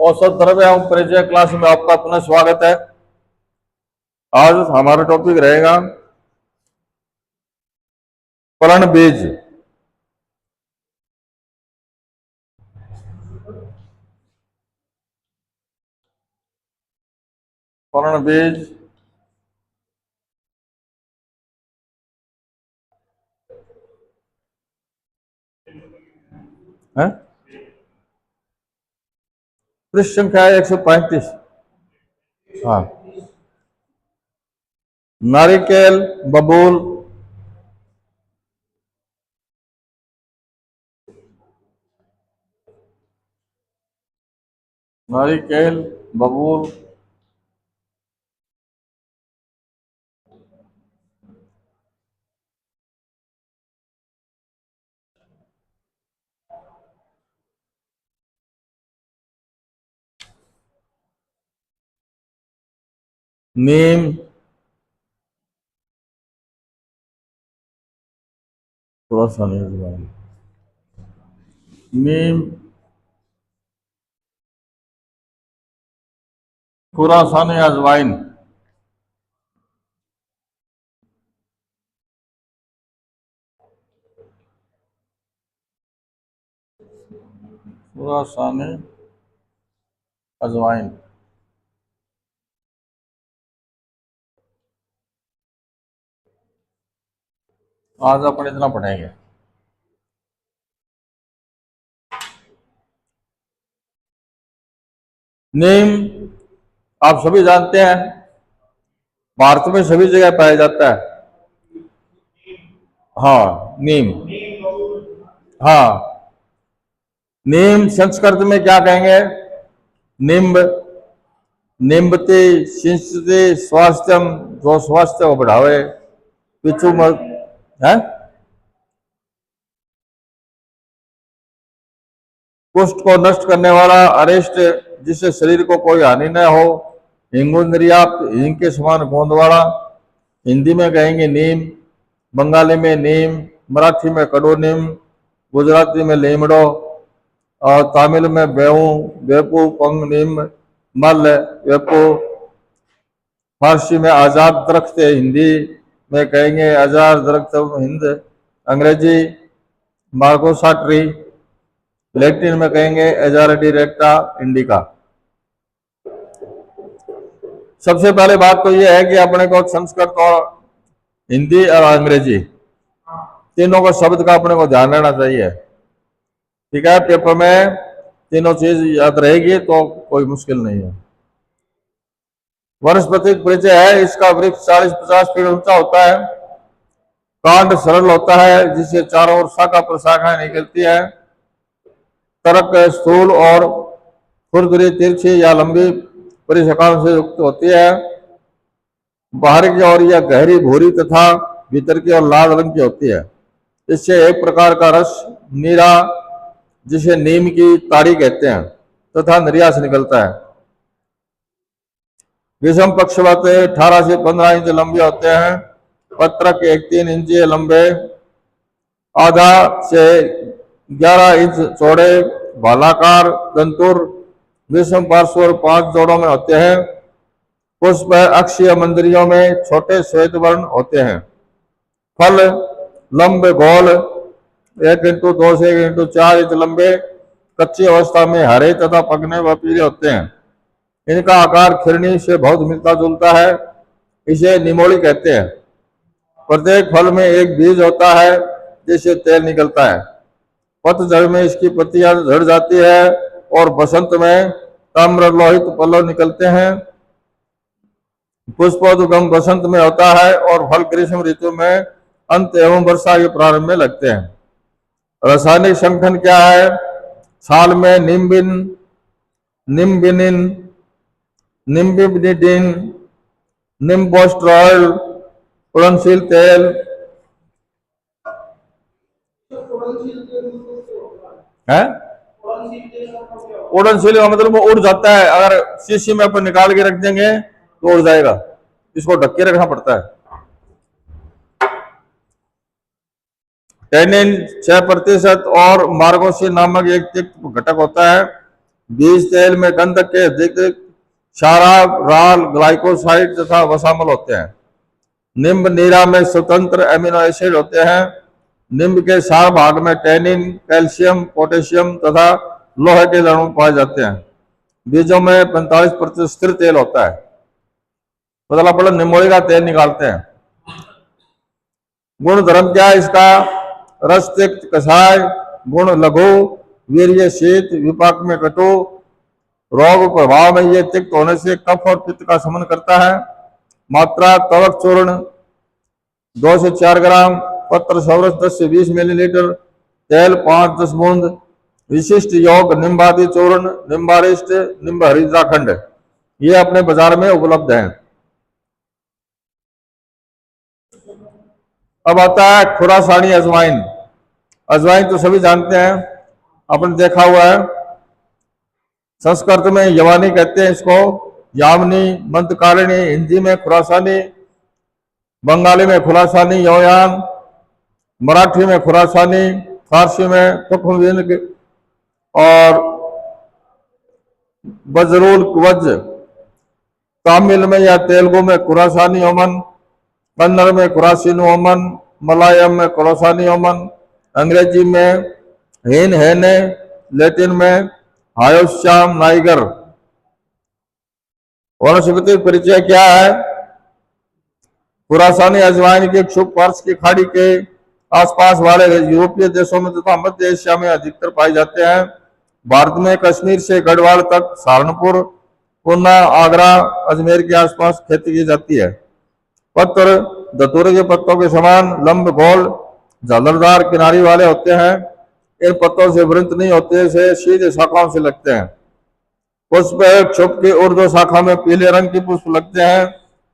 औसत द्रव्य एवं परिचय क्लास में आपका पुनः स्वागत है। आज हमारा टॉपिक रहेगा पर्णबीज। पर्णबीज है। पृष्ठ संख्या है 135। हाँ, नारिकेल, बबूल, नारिकेल, बबूल, नीम, थोड़ा सा नीम, खुरासान अजवाइन, खुरासान अजवाइन। आज अपन इतना पढ़ेंगे। नीम आप सभी जानते हैं, भारत में सभी जगह पाया जाता है। हाँ, नीम। हाँ, नीम संस्कृत में क्या कहेंगे? निम्ब, निम्बते सिंचते स्वास्थ्यम, जो स्वास्थ्य को बढ़ावे। पिछू है कुष्ठ को नष्ट करने वाला, अरिष्ट जिससे शरीर को कोई हानि न हो। हिंगु निर्याप्त, हिंग के समान गोंद वाला। हिंदी में कहेंगे नीम, बंगाली में नीम, मराठी में कडो नीम, गुजराती में लीमड़ो, और तमिल में बेऊ, वेपू, पंग नीम, मल, वेपू। फारसी में आजाद दरख्त है, हिंदी में कहेंगे आजाद दरख्त हिंद। अंग्रेजी मार्गोसा ट्री, लैटिन में कहेंगे एजारडी रेक्टा इंडिका। सबसे पहले बात तो यह है कि अपने को संस्कृत और हिंदी और अंग्रेजी तीनों का शब्द का अपने को ध्यान रहना चाहिए। ठीक है, पेपर में तीनों चीज याद रहेगी तो कोई मुश्किल नहीं है। वनस्पति परिचय है, इसका वृक्ष 40-50 फीट ऊंचा होता है। कांड सरल होता है, जिससे चारों ओर शाखा प्रशाखाएं निकलती है। तरक स्थूल और खुरदुरी तिरछी या लंबी परिशाखाओं से युक्त होती है। बाहर की ओर यह गहरी भूरी तथा भीतर की ओर लाल रंग की होती है। इससे एक प्रकार का रस नीरा, जिसे नीम की ताड़ी कहते हैं, तथा निर्यास निकलता है। विषम पक्षवत 18 से 15 इंच लंबे होते हैं। पत्रक 1-3 इंच लंबे, आधा से 11 इंच चौड़े, भालाकार दंतुर, विषम पार्श्व और 5 जोड़ों में होते हैं। पुष्प अक्षीय मंदिरियों में छोटे श्वेत वर्ण होते हैं। फल लंबे गोल 1x2 से 1x4 इंच लंबे, कच्ची अवस्था में हरे तथा पकने व पीले होते हैं। इनका आकार खिरनी से बहुत मिलता जुलता है, इसे निमोली कहते हैं। प्रत्येक फल में एक बीज होता है, जिससे तेल निकलता है। पतझड़ में इसकी पत्तियां झड़ जाती है और बसंत में ताम्र लोहित पल्लव निकलते हैं। पुष्पोद्गम बसंत में होता है और फल ग्रीष्म ऋतु में अंत एवं वर्षा के प्रारंभ में लगते हैं। रासायनिक संगठन क्या है? छाल में निम्बिन, निम्बिनिन, निम्बिनिडिन, निम्बोस्ट्रॉल, उड़नशील तेल है। उड़नशील का मतलब वो उड़ जाता है, अगर शीशी में अपन निकाल के रख देंगे तो उड़ जाएगा, इसको ढक के रखना पड़ता है। टैनिन 6% और मार्गोसिन नामक एक तिक्त घटक होता है। बीज तेल में गंधक के अधिक क्षारा, राल, ग्लाइकोसाइड तथा वसामल होते हैं। निम्ब नीरा में स्वतंत्र एमिनो एसिड होते हैं। निम्ब के सार भाग में टैनिन, कैल्शियम, पोटेशियम तथा लोहे के अणु पाए जाते हैं। बीजों में 45% स्थिर तेल होता है। मतलब अपन निम्बोली का तेल निकालते हैं। गुण धर्म क्या है इसका? रस तिक्त कषाय, गुण लघु, वीर्य शीत, विपाक में कटु। रोग प्रभाव में ये तिक्त होने से कफ और पित्त का शमन करता है। मात्रा कवक चूर्ण 2 से 4 ग्राम, पत्र सौरस 10 से 20 मिलीलीटर, तेल 5-10 बूंद। विशिष्ट योग निम्बादि चूर्ण, निम्बारिष्ट, निम्ब हरिद्राखंड, ये अपने बाजार में उपलब्ध है। अब आता है खुरासानी अजवाइन। अजवाइन तो सभी जानते हैं, अपन देखा हुआ है। संस्कृत में यवानी कहते हैं इसको, यामनी, मंदकारिणी, हिंदी में खुरासानी, बंगाली में खुरासानी योयान, मराठी में खुरासानी, फारसी में तुखमविंद और बजरुल वज, तमिल में या तेलुगु में खुरासानी ओमन, कन्नड़ में खुरासीनु ओमन, मलयालम में खुरासानी ओमन, अंग्रेजी में हेन हेने, लैटिन में हायोश्याम नाइगर। वनस्पति परिचय क्या है? खुरासानी अजवाइन की क्षुप पर्स की खाड़ी के आसपास वाले यूरोपीय देशों में तथा मध्य एशिया में अधिकतर पाए जाते हैं। भारत में कश्मीर से गढ़वाल तक, सहारनपुर, पूना, आगरा, अजमेर के आसपास खेती की जाती है। पत्र धतूरे के पत्तों के समान लंब, गोल, झालरदार किनारी वाले होते हैं। इन पत्तों से वृंत नहीं होते, से सीधे शाखाओं से लगते हैं। पुष्प क्षुप की ऊर्ध्व शाखा में पीले रंग के पुष्प लगते हैं,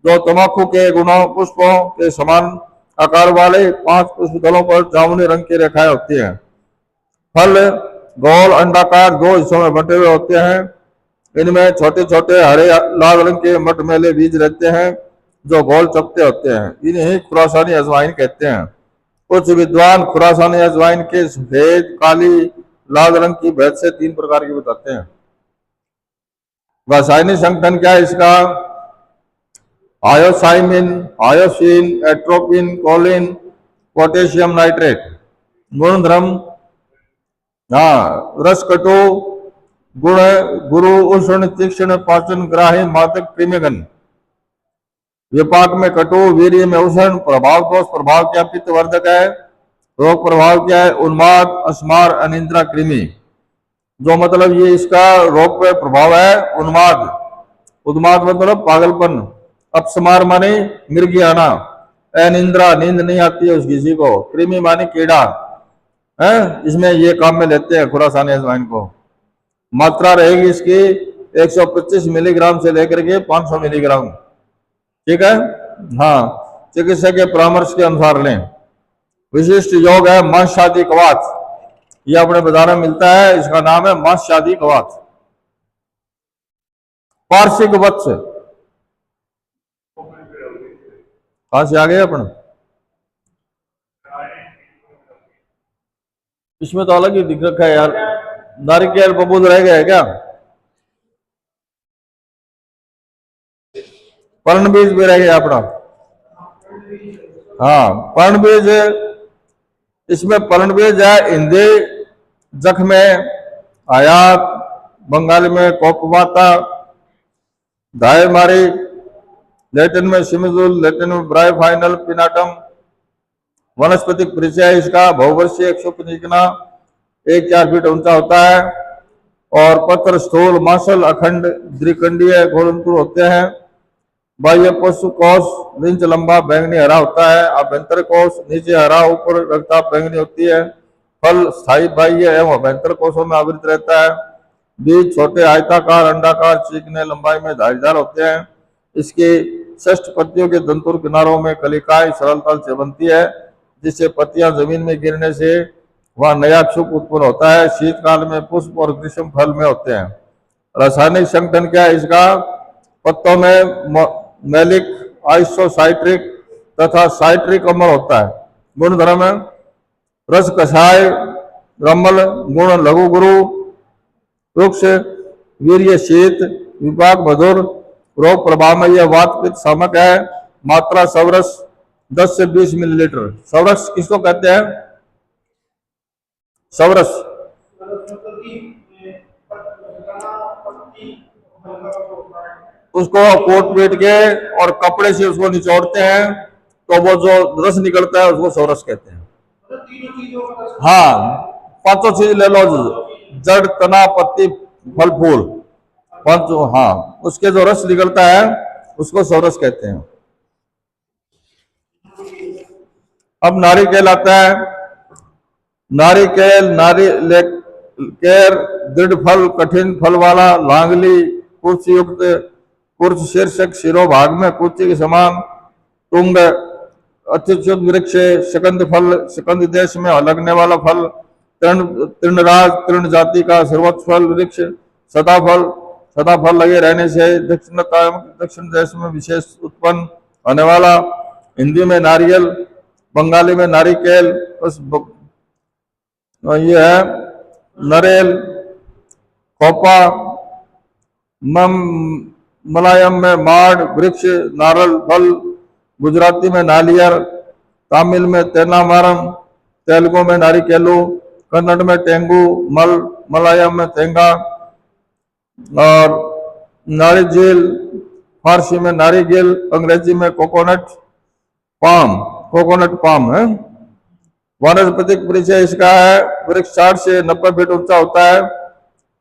जो तंबाकू के गुणों पुष्पों के समान आकार वाले 5 पुष्प दलों पर जामुनी रंग की रेखाएं होती हैं। फल गोल अंडाकार 2 हिस्सों में बंटे हुए होते हैं। इनमें छोटे छोटे हरे लाल रंग के मटमैले बीज रहते हैं, जो गोल चपटे होते हैं। इन्हें खुरासानी अजवाइन कहते हैं। कुछ विद्वान खुरासानी अजवाइन के सफेद, काली, लाल रंग की भेद से 3 प्रकार की बताते हैं। रासायनिक संगठन क्या है इसका? आयोसाइमिन, आयोसिन, एट्रोपिन, कोलिन, पोटेशियम नाइट्रेट। गुणधर्म, रस कटु, गुण गुरु, उष्ण, तीक्ष्ण, पाचन ग्राही, मादक, कृमिगन। विपाक में कटु, वीर्य में उष्ण, प्रभाव दोष प्रभाव क्या? पित्तवर्धक है। रोग प्रभाव क्या है? उन्माद, अस्मार, अनिद्रा, कृमि। जो मतलब ये इसका रोग पे प्रभाव है उन्माद। उन्माद मतलब पागलपन। अपस्मार माने मिर्गी आना। अनिद्रा, नींद नहीं आती है उस किसी को। कृमि माने कीड़ा है। इसमें ये काम में लेते हैं खुरासानी अजवाइन को। मात्रा रहेगी इसकी 125 मिलीग्राम से लेकर के 500 मिलीग्राम। ठीक है। हाँ, चिकित्सक के परामर्श के अनुसार लें। विशिष्ट योग है मांसशादी कवच। ये अपने बाजार में मिलता है, इसका नाम है मांसशादी कवच। वार्षिक वत्स, कहां से आ गए अपन? इसमें तो अलग ही दिख रखा है यार। नारिकेल बबूल रह गए क्या? पर्ण बीज भी रह गया अपना। हाँ, पर्ण बीज, इसमें पर्ण बीज है हिंदी जख में आयात, बंगाली में कोपवाता, दायमारी, लैटिन में सिमिजुल, लैटिन में ब्राइफाइनल पिनाटम। वनस्पतिक परिचय इसका बहुवर्षीय क्षुपनिकना 1-4 फीट ऊंचा होता है और पत्र स्थूल, मासल, अखंड, द्विखंडीय, गोलंकुर होते हैं। बाह्य पशु कोष रिंच लंबा बैंगनी हरा होता है। अभ्यंतर कोष नीचे हरा, ऊपर रक्ताभ बैंगनी होती है। फल स्थायी बाह्य एवं अभ्यंतर कोषों में आवृत रहता है। बीज छोटे आयताकार, अंडाकार, चिकने, लंबाई में धारीदार होते हैं। इसकी 6 पत्तियों के दंतुर किनारों में कलिकाएं सरलता से बनती है, जिससे पत्तियां जमीन में गिरने से वह नया क्षुप उत्पन्न होता है। शीतकाल में पुष्प और ग्रीष्म फल में होते हैं। रासायनिक संगठन क्या है इसका? पत्तों में मैलिक, आइसोसाइट्रिक तथा साइट्रिक अम्ल होता है। गुणधर्म है रस कषाय, रमल, गुण लघु गुरु, वृक्ष वीर्य शीत, विपाक मधुर, रोग प्रभाव में यह वात पित्त शामक है। मात्रा सवरस 10 से 20 मिलीलीटर। सवरस किसको कहते हैं? सवरस उसको कोट पीट के और कपड़े से उसको निचोड़ते हैं तो वो जो रस निकलता है उसको सवरस कहते हैं। हाँ, पांचों चीज ले लो, जड़ तना पत्ती फल फूल पांचों, हाँ, उसके जो रस निकलता है उसको सवरस कहते हैं। अब नारिकेल आता है। नारिकेल केर दृढ़ फल, कठिन फल वाला, लांगली कुर्च युक्त, कुर्च शीर्षक शिरोभाग में कुर्ची के समान, तुंग अत्युच्च वृक्ष, शकंद फल, शकंद देश में लगने वाला फल, तृणराज तृण जाति का सर्वोच्च फल वृक्ष, सदाफल लगे रहने से दक्षिण देश में विशेष उत्पन्न होने वाला। हिंदी में नारियल, बंगाली में नारिकेल, ये है नरेल, खोपा, मलयालम में माड़ वृक्ष, नारल फल, गुजराती में नालियर, तमिल में तेनामारम, तेलुगु में नारिकेलू, कन्नड़ में टेंगू, मलयालम में तेंगा, और नारिजेल फारसी में नारिकेल, अंग्रेजी में कोकोनट पाम है। वानस्पतिक परिचय इसका है, वृक्ष 60 से 90 फीट ऊंचा होता है।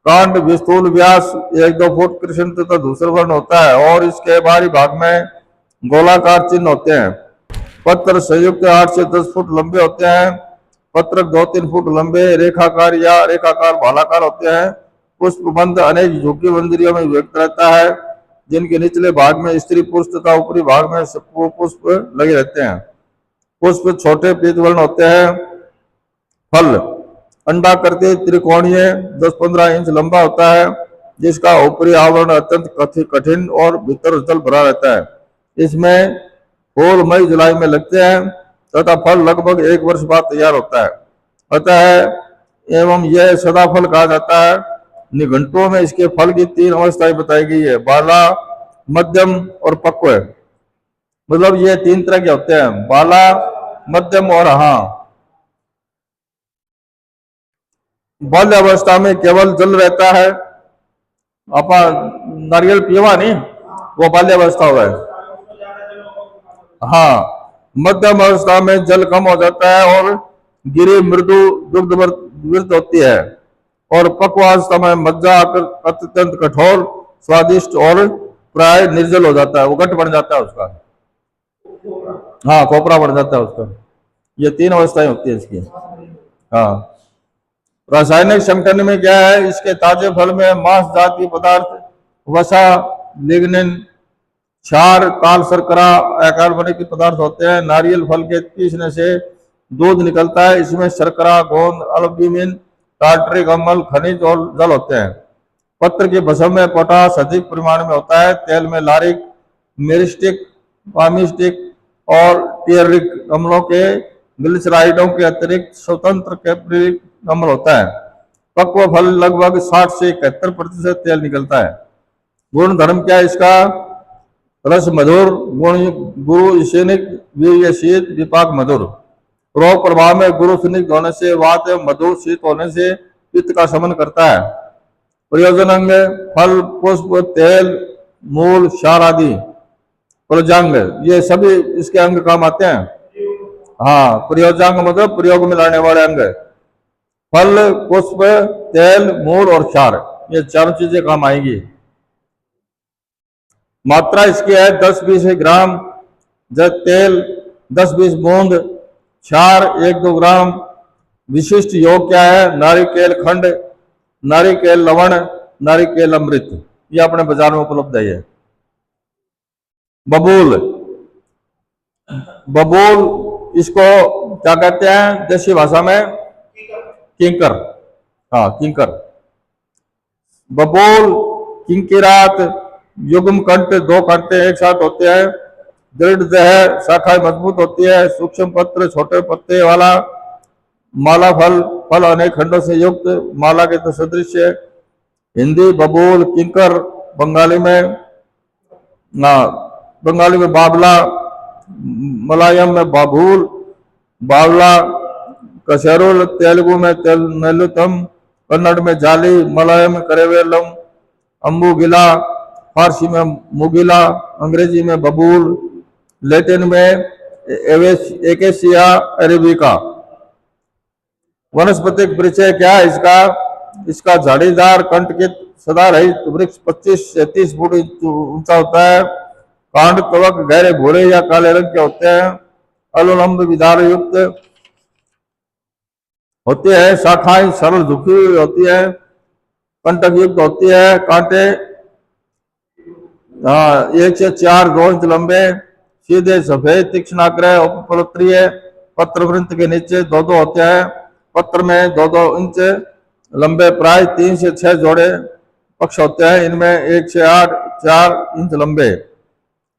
कांड विस्थूल व्यास 1-2 फुट कृष्ण तथा धूसर वर्ण होता है और इसके बाहरी भाग में गोलाकार चिन्ह होते हैं। पत्र संयुक्त 8 से 10 फुट लंबे होते हैं। पत्र 2-3 फुट लंबे, रेखाकार या रेखाकार भालाकार होते हैं। पुष्पबंध अनेक झुकी बंदरियों में व्यक्त रहता है, जिनके निचले भाग में स्त्री पुरुष तथा ऊपरी भाग में पुष्प लगे रहते हैं। पुष्प छोटे पीत वर्ण होते हैं। फल अंडाकृति त्रिकोणीय 10-15 इंच लंबा होता है, जिसका ऊपरी आवरण अत्यंत कठिन और भीतर जल भरा रहता है। इसमें फूल मई जुलाई में लगते हैं तथा फल लगभग 1 वर्ष बाद तैयार होता है। अतः एवं यह सदाफल कहा जाता है। निघंटुओं में इसके फल की 3 अवस्थाएं बताई गई है, बाला, मध्यम और पक्व। मतलब ये 3 तरह के होते हैं, बाला, मध्यम और बाल्य अवस्था में केवल जल रहता है। अपन नारियल पीवा नहीं, वो बाल्य अवस्था हुआ है। मध्यम अवस्था में जल कम हो जाता है और गिरी मृदु दुग्ध होती है, और पक्वावस्था में मज्जा अत्यंत कठोर, स्वादिष्ट और प्राय निर्जल हो जाता है, वो घट बन जाता है उसका। खोपरा बन जाता है उसका। ये 3 अवस्थाएं होती है इसकी। रासायनिक संगठन में क्या है, इसके ताजे फल में मांस जातीय पदार्थ, वसा, लिग्निन, क्षार, काल शर्करा, अकार्बनिक पदार्थ होते हैं। नारियल फल के पीसने से दूध निकलता है। इसमें शर्करा, गोंद, अल्बुमिन, टार्टरिक अम्ल, खनिज और जल होते हैं। पत्र की भस्म में पोटास अधिक परिमाण में होता है। तेल में लारिक, मेरिस्टिक, पामिस्टिक और टियरिक अम्लों के ग्लिसराइडों के अतिरिक्त स्वतंत्र कैप्रिक अम्ल होता है। पक्व फल लगभग 60 से 71% तेल निकलता है। गुण धर्म क्या है इसका? रस मधुर, गुरु शीनिक, वीर्य शीत, विपाक मधुर। रोग प्रभाव में गुरु शीनिक होने से वात, मधुर शीत होने से पित्त का शमन करता है। प्रयोजन अंग फल, पुष्प, तेल, मूल, क्षार आदि। प्रयोजांग ये सभी इसके अंग काम आते हैं। प्रयोजांग मतलब प्रयोग में लाने वाले अंग। फल, पुष्प, तेल, मूल और क्षार, ये 4 चीजें काम आएंगी। मात्रा इसकी है 10-20 ग्राम, तेल 10-20 बूंद, क्षार 1-2 ग्राम। विशिष्ट योग क्या है? नारिकेल खंड, नारिकेल लवण, नारिकेल अमृत, ये अपने बाजार में उपलब्ध है। ये बबूल इसको क्या कहते हैं देसी भाषा में? किंकर। किंकर। बबूल, किंकिरात, युग्म कंठ 2 कांटे एक साथ होते हैं। दृढ़ देह, शाखाएं मजबूत होती है। सूक्ष्म पत्र, छोटे पत्ते वाला। माला फल, फल अनेक खंडों से युक्त, माला के तो सदृश। हिंदी बबूल, किंकर, बंगाली में ना बंगाली में बाबला, मलयालम में बाबूल, बावला, कशेरुल, तेलुगु में नेलुतम, कन्नड़ में जाली, मलयालम में करेवेलम, अम्बुगिला, फारसी में मुगिला, अंग्रेजी में बबूल, लैटिन में एकेसिया अरेबिका। वनस्पतिक परिचय क्या है इसका? इसका झाड़ीदार कंटकित सदा रहित वृक्ष 25 से 30 फुट ऊंचा होता है। कांड कवक गहरे भूरे या काले रंग के होते हैं। अनुलंब विधार युक्त होती है। शाखाएं सरल झुकी हुई होती है, कंटक युक्त होती है। कांटे 1 से 4 2 इंच लंबे, सीधे सफेद तीक्ष्ण आग्रह उपपत्रीय। पत्र वृंत के नीचे 2-2 होते हैं। पत्र में 2-2 इंच लंबे प्राय 3 से 6 जोड़े पक्ष होते हैं। इनमें 1 से 8 4 इंच लंबे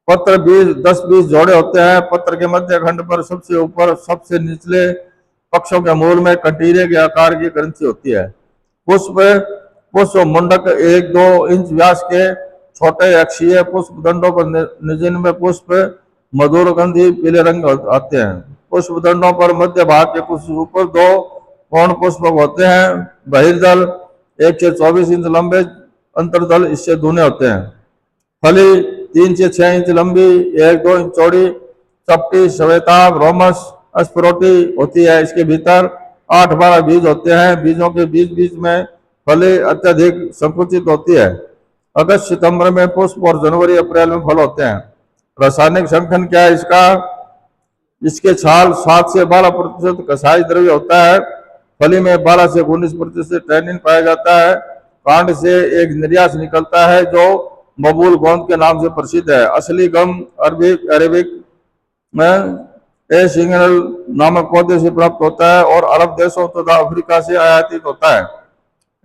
पत्र 10-20 जोड़े होते हैं। पत्र के मध्य खंड पर सबसे ऊपर सबसे निचले पक्षों के मूल में कंटीरे के आकार की ग्रंथि होती है। पुष्प मुंडक 1-2 इंच व्यास के छोटे अक्षीय पुष्प दंडों पर निजिन में पुष्प मधुर गंधी पीले रंग आते हैं। पुष्प दंडों पर मध्य भाग के कुछ ऊपर 2 कोण पुष्प होते हैं। बहिर्दल 1 से 24 इंच लंबे, अंतर्दल इससे दूने होते हैं। फली 3 से 6 इंच लंबी, 1-2 इंच चौड़ी, चपटी, श्वेताभ, रोमस, अस्परोटी होती है। इसके भीतर 8-12 बीज होते हैं। बीजों के बीच बीच में फली अत्यधिक संकुचित होती है। अगस्त सितंबर में पुष्प और जनवरी अप्रैल में फल होते हैं। रासायनिक संगठन क्या है इसका? इसके छाल 7 से 12% कसाई द्रव्य होता है। फली में 12 से 19% टैनिन पाया जाता है। कांड से एक निर्यास निकलता है जो बबूल गोंद के नाम से प्रसिद्ध है। असली गम अरेबिक में सिंगल नामक पौधे से प्राप्त होता है और अरब देशों तथा अफ्रीका से आयातित होता है।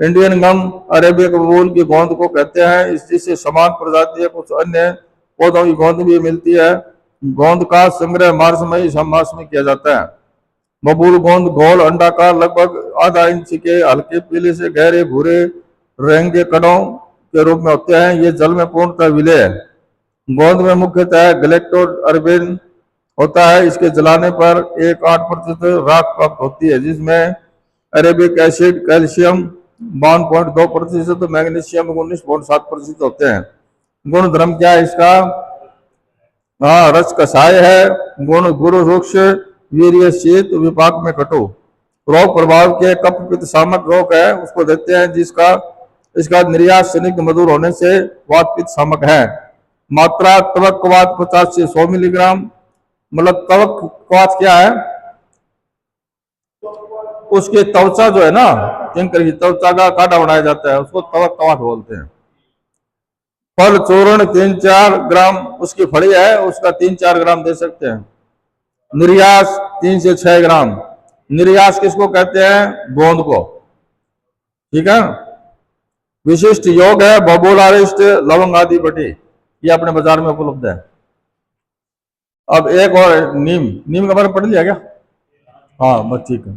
इंडियन गम अरेबिक बबूल की गोंद को कहते हैं। इससे समान प्रजातीय कुछ अन्य पौधों की गोंद भी मिलती है। गोंद का संग्रह मार्च मई मास में किया जाता है। बबूल गोंद गोल अंडाकार लगभग आधा इंच के हल्के पीले से गहरे भूरे रंग के कणों के रूप में होते हैं। ये जल में पूर्णतः विलय है। गोंद में मुख्यतः गलेक्टोअर्बिन होता है। इसके जलाने पर 1-8% राख प्राप्त होती है, जिसमें अरेबिक एसिड, कैल्शियम 52.2%, मैग्नीशियम 19.7% होते हैं। गुण धर्म क्या है इसका? रस कसाय है। गुण गुरु रुक्ष, वीर्य शीत, विपाक में कटु। रोग प्रभाव के कफ पित्त शामक रोग है, उसको देते हैं, जिसका इसका निर्यात स्निग्ध मधुर होने से वात पित्त शामक है। मात्रा तवक कवात 50 से 100 मिलीग्राम। मतलब तवक कवात क्या है? उसके त्वचा जो है ना, किंकर की त्वचा का काढ़ा बनाया जाता है, उसको तवक कवात बोलते हैं। फल चूर्ण 3-4 ग्राम, उसकी फड़ी है उसका 3-4 ग्राम दे सकते हैं। निर्यास 3 से 6 ग्राम। निर्यास किसको कहते हैं? गोंद को। ठीक है। विशिष्ट योग है बबूलारिष्ट, लवंग आदि बटी, ये अपने बाजार में उपलब्ध है। अब एक और नीम का बारे में पढ़ लिया क्या? हाँ बस ठीक है।